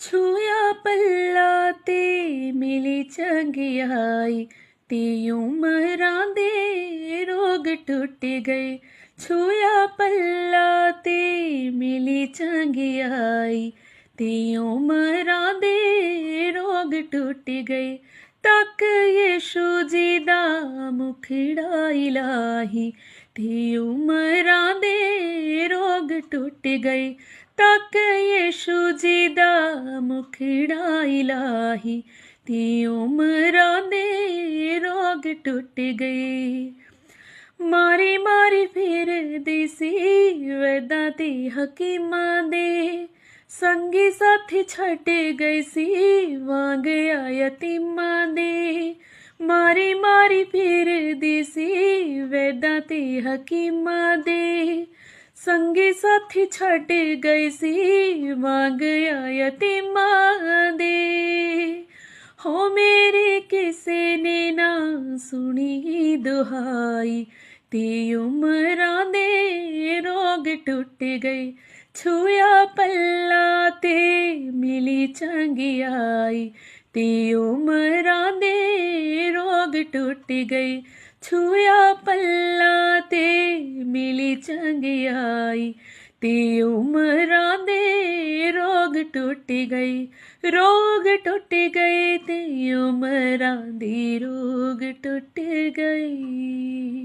ਛੂਇਆ ਪੱਲਾ ਤੇ ਮਿਲੀ ਚੰਗਿਆਈ ਤੇ ਉਮਰਾਂ ਦੇ ਰੋਗ ਟੁੱਟ ਗਏ। ਛੂਇਆ ਪੱਲਾ ਤੇ ਮਿਲੀ ਚੰਗਿਆਈ ਤੇ ਉਮਰਾਂ ਦੇ ਰੋਗ ਟੁੱਟ ਗਏ। ਤੱਕ ਯਿਸੂ ਜੀ ਦਾ ਮੁਖੜਾ ਇਲਾਹੀ ਤੇ ਉਮਰਾਂ ਦੇ ਰੋਗ ਟੁੱਟ ਗਏ। ਤੱਕ ਯਿਸੂ ਜੀ ਦਾ ਮੁਖੜਾ ਇਲਾਹੀ ਤੇ ਉਮਰਾਂ ਦੇ ਰੋਗ ਟੁੱਟ ਗਏ। ਮਾਰੀ ਮਾਰੀ ਫਿਰਦੀ ਸੀ ਵੈਦਾਂ ਤੇ ਹਕੀਮਾਂ ਦੇ, ਸੰਗੀ ਸਾਥੀ ਛੱਡ ਗਏ ਸੀ ਵਾਂਗ ਯਤੀਮਾਂ ਦੇ। ਮਾਰੀ ਮਾਰੀ ਫਿਰਦੀ ਸੀ ਵੈਦਾਂ ਤੇ ਹਕੀਮਾਂ ਦੇ, ਸੰਗੀ ਸਾਥੀ ਛੱਡ ਗਏ ਸੀ ਵਾਂਗ ਯਤੀਮਾਂ ਦੇ। ਹੋ ਮੇਰੀ ਕਿਸੇ ਨੇ ਨਾ ਸੁਣੀ ਦੁਹਾਈ ਤੇ ਉਮਰਾਂ ਦੇ ਰੋਗ ਟੁੱਟ ਗਏ। ਛੂਇਆ ਪੱਲਾ ਤੇ ਮਿਲੀ ਚੰਗਿਆਈ ਤੇ ਉਮਰਾਂ ਦੇ ਰੋਗ ਟੁੱਟ ਗਏ। ਛੂਇਆ ਪੱਲਾ ਤੇ ਮਿਲੀ ਚੰਗਿਆਈ ਤੇ ਉਮਰਾਂ ਦੇ ਰੋਗ ਟੁੱਟ ਗਏ। ਰੋਗ ਟੁੱਟ ਗਏ ਤੇ ਉਮਰਾਂ ਦੇ ਰੋਗ ਟੁੱਟ ਗਏ।